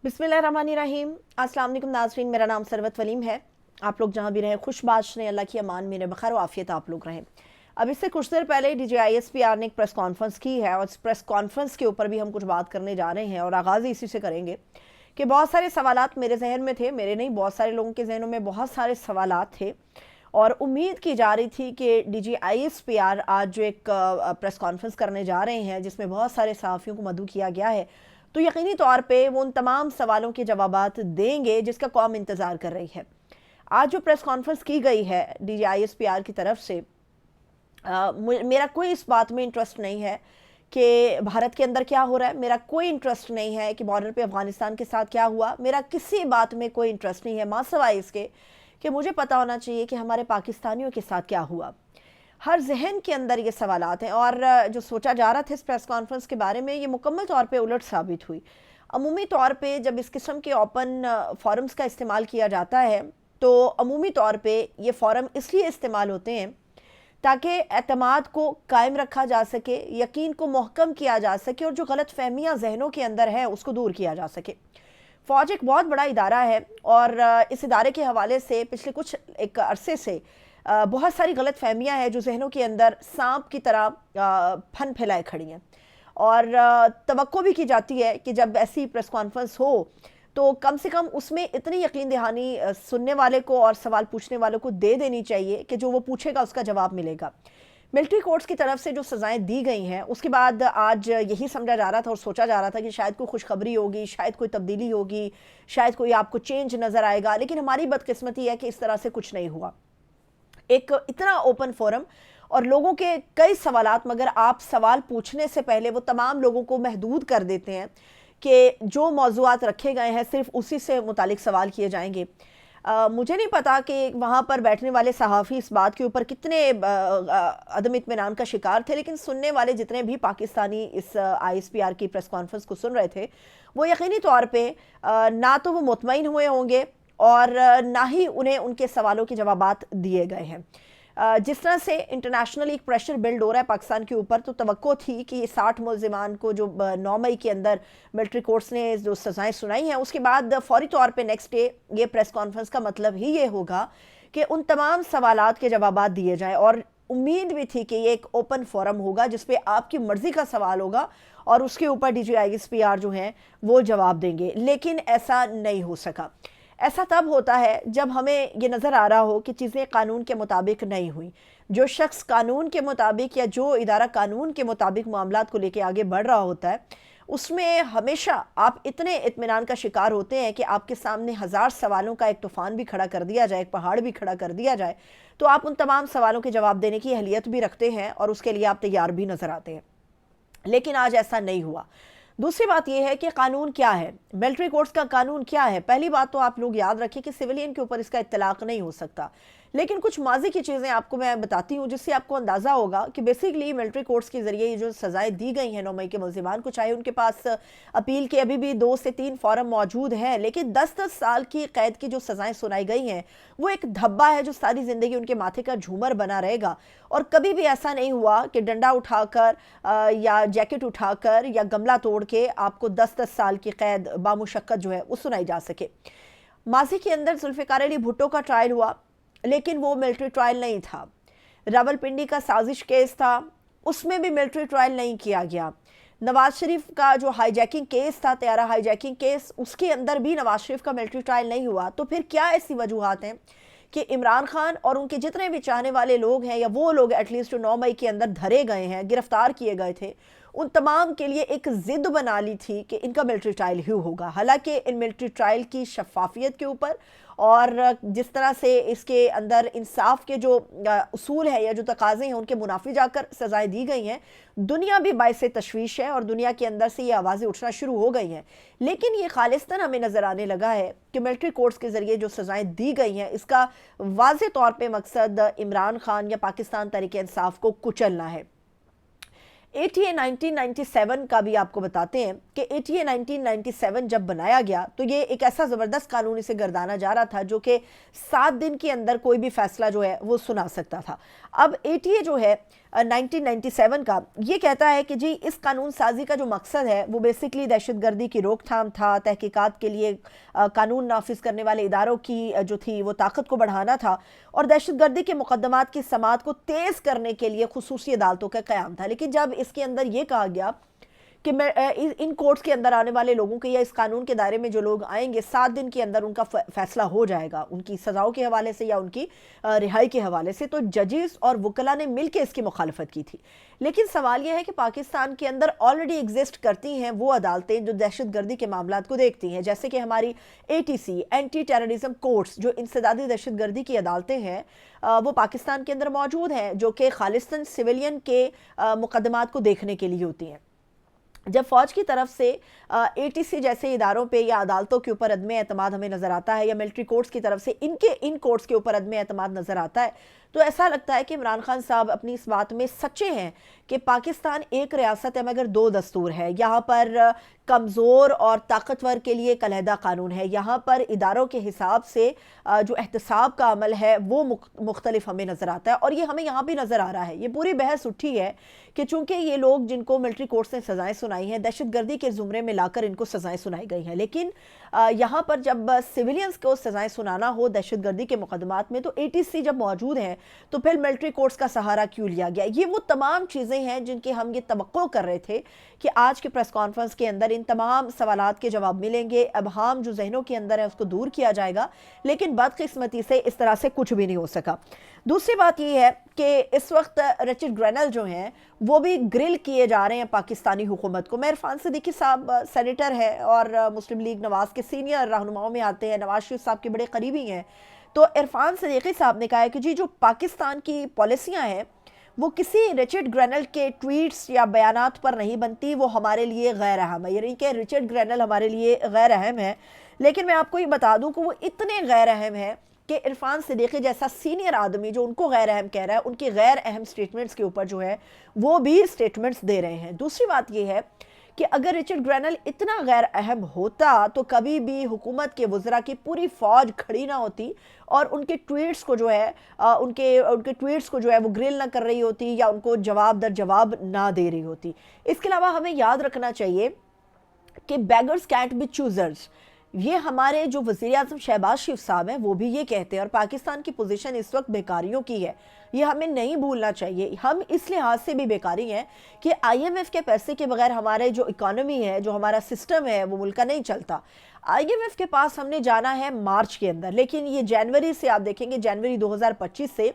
बिस्मिल्लाहिर्रहमानिर्रहीम। अस्सलाम वालेकुम नाज़रीन, मेरा नाम सरवत वलीम है। आप लोग जहाँ भी रहें खुशबाश रहें, अल्लाह की अमान मेरे बखैर व आफियत आप लोग रहें। अब इससे कुछ देर पहले DGISPR ने एक प्रेस कॉन्फ्रेंस की है और इस प्रेस कॉन्फ्रेंस के ऊपर भी हम कुछ बात करने जा रहे हैं और आगाज़ इसी से करेंगे कि बहुत सारे सवालात मेरे जहन में थे, मेरे नहीं बहुत सारे लोगों के जहनों में बहुत सारे सवालात थे और उम्मीद की जा रही थी कि DGISPR आज जो एक प्रेस कॉन्फ्रेंस करने जा रहे हैं जिसमें बहुत सारे सहाफ़ियों को मदऊ किया गया है, तो यकीनी तौर पे वो उन तमाम सवालों के जवाबात देंगे जिसका कौम इंतज़ार कर रही है। आज जो प्रेस कॉन्फ्रेंस की गई है DGISPR की तरफ से, मेरा कोई इस बात में इंटरेस्ट नहीं है कि भारत के अंदर क्या हो रहा है, मेरा कोई इंटरेस्ट नहीं है कि बॉर्डर पे अफ़गानिस्तान के साथ क्या हुआ, मेरा किसी बात में कोई इंटरेस्ट नहीं है माँ सवाए इसके कि मुझे पता होना चाहिए कि हमारे पाकिस्तानियों के साथ क्या हुआ। हर जहन के अंदर ये सवालात हैं और जो सोचा जा रहा था इस प्रेस कॉन्फ्रेंस के बारे में ये मुकम्मल तौर पे उलट साबित हुई। अमूमी तौर पे जब इस किस्म के ओपन फोरम्स का इस्तेमाल किया जाता है तो अमूमी तौर पे ये फोरम इसलिए इस्तेमाल होते हैं ताकि एतमाद को कायम रखा जा सके, यकीन को महकम किया जा सके और जो गलत फहमियाँ जहनों के अंदर है उसको दूर किया जा सके। फ़ौज एक बहुत बड़ा इदारा है और इस इदारे के हवाले से पिछले कुछ एक अरसे से बहुत सारी गलत फहमियाँ हैं जो जहनों के अंदर सांप की तरह फन फैलाए खड़ी हैं और तवक्को भी की जाती है कि जब ऐसी प्रेस कॉन्फ्रेंस हो तो कम से कम उसमें इतनी यकीन दहानी सुनने वाले को और सवाल पूछने वालों को दे देनी चाहिए कि जो वो पूछेगा उसका जवाब मिलेगा। मिलिट्री कोर्ट्स की तरफ से जो सज़ाएं दी गई हैं उसके बाद आज यही समझा जा रहा था और सोचा जा रहा था कि शायद कोई खुशखबरी होगी, शायद कोई तब्दीली होगी, शायद कोई आपको चेंज नज़र आएगा, लेकिन हमारी बदकिस्मती है कि इस तरह से कुछ नहीं हुआ। एक इतना ओपन फोरम और लोगों के कई सवालात, मगर आप सवाल पूछने से पहले वो तमाम लोगों को महदूद कर देते हैं कि जो मौज़ूआत रखे गए हैं सिर्फ उसी से मुतालिक सवाल किए जाएंगे। मुझे नहीं पता कि वहाँ पर बैठने वाले सहाफ़ी इस बात के ऊपर कितने अदम इत्मीनान का शिकार थे, लेकिन सुनने वाले जितने भी पाकिस्तानी इस ISPR की प्रेस कॉन्फ्रेंस को सुन रहे थे वो यकीनी तौर पे ना तो वो मुतमईन हुए होंगे और ना ही उन्हें उनके सवालों के जवाबात दिए गए हैं। जिस तरह से इंटरनेशनल एक प्रेशर बिल्ड हो रहा है पाकिस्तान के ऊपर, तो तवक्को थी कि ये 60 मुल्ज़िमान को जो 9 मई के अंदर मिलिट्री कोर्ट्स ने जो सज़ाएं सुनाई हैं उसके बाद फौरी तौर पे नेक्स्ट डे ये प्रेस कॉन्फ्रेंस का मतलब ही ये होगा कि उन तमाम सवालात के जवाबात दिए जाएँ और उम्मीद भी थी कि ये एक ओपन फोरम होगा जिस पे आपकी मर्ज़ी का सवाल होगा और उसके ऊपर DGISPR जो हैं वो जवाब देंगे, लेकिन ऐसा नहीं हो सका। ऐसा तब होता है जब हमें ये नज़र आ रहा हो कि चीज़ें कानून के मुताबिक नहीं हुई। जो शख्स कानून के मुताबिक या जो इदारा कानून के मुताबिक मामलात को लेके आगे बढ़ रहा होता है उसमें हमेशा आप इतने इत्मीनान का शिकार होते हैं कि आपके सामने हज़ार सवालों का एक तूफ़ान भी खड़ा कर दिया जाए, एक पहाड़ भी खड़ा कर दिया जाए, तो आप उन तमाम सवालों के जवाब देने की अहलियत भी रखते हैं और उसके लिए आप तैयार भी नज़र आते हैं। लेकिन आज ऐसा नहीं हुआ। दूसरी बात यह है कि कानून क्या है, मिलिट्री कोर्ट्स का कानून क्या है। पहली बात तो आप लोग याद रखें कि सिविलियन के ऊपर इसका इत्तलाक नहीं हो सकता, लेकिन कुछ माजी की चीज़ें आपको मैं बताती हूँ जिससे आपको अंदाज़ा होगा कि बेसिकली मिलिट्री कोर्ट्स के ज़रिए ये जो सज़ाएं दी गई हैं 9 मई के मुल्ज़िमान को, चाहे उनके पास अपील के अभी भी 2 से 3 फॉरम मौजूद हैं, लेकिन 10-10 साल की कैद की जो सज़ाएं सुनाई गई हैं वो एक धब्बा है जो सारी ज़िंदगी उनके माथे का झूमर बना रहेगा। और कभी भी ऐसा नहीं हुआ कि डंडा उठाकर या जैकेट उठाकर या गमला तोड़ के आपको 10-10 साल की कैद बामुशक्कत जो है वो सुनाई जा सके। माजी के अंदर जुल्फ़िकार अली भुट्टो का ट्रायल हुआ, लेकिन वो मिलिट्री ट्रायल नहीं था। रावलपिंडी का साजिश केस था, उसमें भी मिलिट्री ट्रायल नहीं किया गया। नवाज शरीफ का जो हाईजैकिंग केस था, तैयारा हाईजैकिंग केस, उसके अंदर भी नवाज शरीफ का मिलिट्री ट्रायल नहीं हुआ। तो फिर क्या ऐसी वजूहात हैं कि इमरान खान और उनके जितने भी चाहने वाले लोग हैं या वो लोग एटलीस्ट जो 9 मई के अंदर धरे गए हैं, गिरफ्तार किए गए थे, उन तमाम के लिए एक ज़िद बना ली थी कि इनका मिलिट्री ट्रायल ही होगा। हालांकि इन मिलिट्री ट्रायल की शफाफियत के ऊपर और जिस तरह से इसके अंदर इंसाफ के जो उसूल है या जो तकाज़े हैं उनके मुनाफी जाकर सज़ाएं दी गई हैं, दुनिया भी बाइसे तशवीश है और दुनिया के अंदर से ये आवाज़ें उठना शुरू हो गई हैं। लेकिन ये खालिस्तान हमें नज़र आने लगा है कि मिलिट्री कोर्ट्स के ज़रिए जो सज़ाएं दी गई हैं इसका वाज़े तौर पर मकसद इमरान खान या पाकिस्तान तहरीक इंसाफ को कुचलना है। ATA 1997 का भी आपको बताते हैं कि ATA 1997 जब बनाया गया तो ये एक ऐसा ज़बरदस्त कानून इसे गर्दाना जा रहा था जो कि 7 दिन के अंदर कोई भी फैसला जो है वो सुना सकता था। अब ATA जो है 1997 کا، یہ کہتا ہے کہ جی اس قانون سازی کا جو مقصد ہے وہ بیسکلی دہشت گردی کی روک تھام تھا، تحقیقات کے لیے قانون نافذ کرنے والے اداروں کی جو تھی وہ طاقت کو بڑھانا تھا، اور دہشت گردی کے مقدمات کی سماعت کو تیز کرنے کے لیے خصوصی عدالتوں کا قیام تھا۔ لیکن جب اس کے اندر یہ کہا گیا کہ ان کورٹس کے اندر آنے والے لوگوں کے یا اس قانون کے دائرے میں جو لوگ آئیں گے 7 دن کے اندر ان کا فیصلہ ہو جائے گا ان کی سزاؤں کے حوالے سے یا ان کی رہائی کے حوالے سے، تو ججز اور وکلاء نے مل کے اس کی مخالفت کی تھی۔ لیکن سوال یہ ہے کہ پاکستان کے اندر آلریڈی ایگزسٹ کرتی ہیں وہ عدالتیں جو دہشت گردی کے معاملات کو دیکھتی ہیں، جیسے کہ ہماری ATC اینٹی ٹیررزم کورٹس جو انسدادی دہشت گردی کی عدالتیں ہیں وہ پاکستان کے اندر موجود ہیں، جو کہ خالصتاً سویلین کے مقدمات کو دیکھنے کے لیے ہوتی ہیں۔ جب فوج کی طرف سے ATC جیسے اداروں پہ یا عدالتوں کے اوپر عدم اعتماد ہمیں نظر آتا ہے، یا ملٹری کورٹس کی طرف سے ان کورٹس کے اوپر عدم اعتماد نظر آتا ہے، تو ایسا لگتا ہے کہ عمران خان صاحب اپنی اس بات میں سچے ہیں کہ پاکستان ایک ریاست ہے مگر 2 دستور ہے۔ یہاں پر کمزور اور طاقتور کے لیے ایک علیحدہ قانون ہے، یہاں پر اداروں کے حساب سے جو احتساب کا عمل ہے وہ مختلف ہمیں نظر آتا ہے، اور یہ ہمیں یہاں بھی نظر آ رہا ہے۔ یہ پوری بحث اٹھی ہے کہ چونکہ یہ لوگ جن کو ملٹری کورٹس نے سزائیں سنائی ہیں دہشت گردی کے زمرے میں لا کر ان کو سزائیں سنائی گئی ہیں، لیکن یہاں پر جب سویلینز کو سزائیں سنانا ہو دہشت گردی کے مقدمات میں تو ATC جب موجود ہیں تو پھر ملٹری کورٹس کا سہارا کیوں لیا گیا؟ یہ وہ تمام چیزیں ہیں جن کے ہم یہ توقع کر رہے تھے کہ آج کے پریس کانفرنس کے اندر ان تمام سوالات کے جواب ملیں گے، ابہام جو ذہنوں کے اندر ہے اس کو دور کیا جائے گا، لیکن بدقسمتی سے اس طرح سے کچھ بھی نہیں ہو سکا۔ دوسری بات یہ ہے کہ اس وقت رچرڈ گرینل جو ہیں وہ بھی گرل کیے جا رہے ہیں پاکستانی حکومت کو۔ عرفان صدیقی صاحب سینیٹر ہے اور مسلم لیگ نواز کے سینئر رہنماؤں میں آتے ہیں، نواز شریف صاحب کے بڑے قریبی ہیں، تو عرفان صدیقی صاحب نے کہا ہے کہ جی جو پاکستان کی پالیسیاں ہیں وہ کسی رچرڈ گرینل کے ٹویٹس یا بیانات پر نہیں بنتی، وہ ہمارے لیے غیر اہم ہے، یعنی کہ رچرڈ گرینل ہمارے لیے غیر اہم ہے۔ لیکن میں آپ کو یہ بتا دوں کہ وہ اتنے غیر اہم ہے کہ عرفان صدیقی جیسا سینئر آدمی جو ان کو غیر اہم کہہ رہا ہے ان کی غیر اہم سٹیٹمنٹس کے اوپر جو ہے وہ بھی سٹیٹمنٹس دے رہے ہیں۔ دوسری بات یہ ہے کہ اگر رچرڈ گرینل اتنا غیر اہم ہوتا تو کبھی بھی حکومت کے وزراء کی پوری فوج کھڑی نہ ہوتی اور ان کے ٹویٹس کو جو ہے ان کے ٹویٹس کو جو ہے وہ گرل نہ کر رہی ہوتی یا ان کو جواب در جواب نہ دے رہی ہوتی۔ اس کے علاوہ ہمیں یاد رکھنا چاہیے کہ بیگرز کینٹ بی چوزرز، یہ ہمارے جو وزیر اعظم شہباز شریف صاحب ہیں وہ بھی یہ کہتے ہیں، اور پاکستان کی پوزیشن اس وقت بیکاریوں کی ہے، یہ ہمیں نہیں بھولنا چاہیے۔ ہم اس لحاظ سے بھی بیکاری ہیں کہ IMF کے پیسے کے بغیر ہمارے جو اکانومی ہے، جو ہمارا سسٹم ہے وہ ملک کا نہیں چلتا۔ IMF کے پاس ہم نے جانا ہے مارچ کے اندر، لیکن یہ جنوری سے آپ دیکھیں گے، جنوری 2025 سے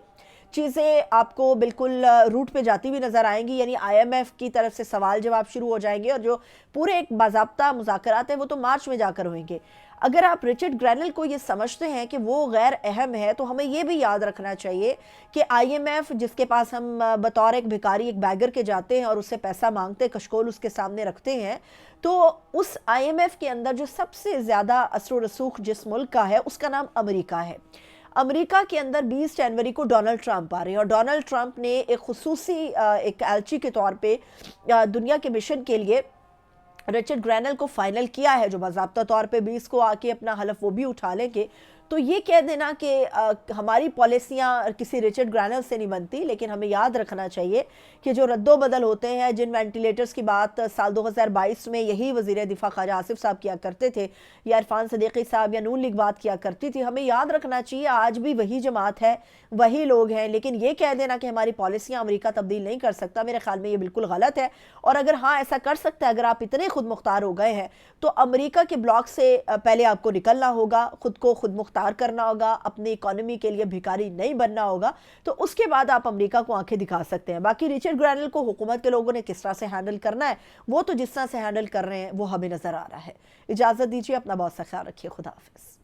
چیزیں آپ کو بالکل روٹ پہ جاتی ہوئی نظر آئیں گی، یعنی IMF کی طرف سے سوال جواب شروع ہو جائیں گے، اور جو پورے ایک باضابطہ مذاکرات ہیں وہ تو مارچ میں جا کر ہوئیں گے۔ اگر آپ رچرڈ گرینل کو یہ سمجھتے ہیں کہ وہ غیر اہم ہے تو ہمیں یہ بھی یاد رکھنا چاہیے کہ IMF جس کے پاس ہم بطور ایک بھکاری ایک بیگر کے جاتے ہیں اور اس سے پیسہ مانگتے کشکول اس کے سامنے رکھتے ہیں، تو اس IMF کے اندر جو سب سے زیادہ اثر و رسوخ جس ملک کا ہے اس کا نام امریکہ ہے۔ امریکہ کے اندر 20 جنوری کو ڈونلڈ ٹرمپ آ رہے ہیں، اور ڈونلڈ ٹرمپ نے ایک خصوصی ایک ایلچی کے طور پہ دنیا کے مشن کے لیے رچرڈ گرینل کو فائنل کیا ہے، جو باضابطہ طور پہ 20 کو آ کے اپنا حلف وہ بھی اٹھا لیں گے۔ تو یہ کہہ دینا کہ ہماری پالیسیاں کسی رچرڈ گرینل سے نہیں بنتی، لیکن ہمیں یاد رکھنا چاہیے کہ جو رد و بدل ہوتے ہیں، جن وینٹیلیٹرز کی بات سال 2022 میں یہی وزیر دفاع خواجہ آصف صاحب کیا کرتے تھے، یا عرفان صدیقی صاحب یا نون لیگ بات کیا کرتی تھی، ہمیں یاد رکھنا چاہیے آج بھی وہی جماعت ہے، وہی لوگ ہیں۔ لیکن یہ کہہ دینا کہ ہماری پالیسیاں امریکہ تبدیل نہیں کر سکتا، میرے خیال میں یہ بالکل غلط ہے۔ اور اگر ہاں ایسا کر سکتا ہے، اگر آپ اتنے خود مختار ہو گئے ہیں تو امریکہ کے بلاک سے پہلے آپ کو نکلنا ہوگا، خود کو خود مختار کرنا ہوگا، اپنی اکانومی کے لیے بھکاری نہیں بننا ہوگا، تو اس کے بعد آپ امریکہ کو آنکھیں دکھا سکتے ہیں۔ باقی رچرڈ گرینل کو حکومت کے لوگوں نے کس طرح سے ہینڈل کرنا ہے وہ تو جس طرح سے ہینڈل کر رہے ہیں وہ ہمیں نظر آ رہا ہے۔ اجازت دیجیے، اپنا بہت سا خیال رکھیے، خدا حافظ۔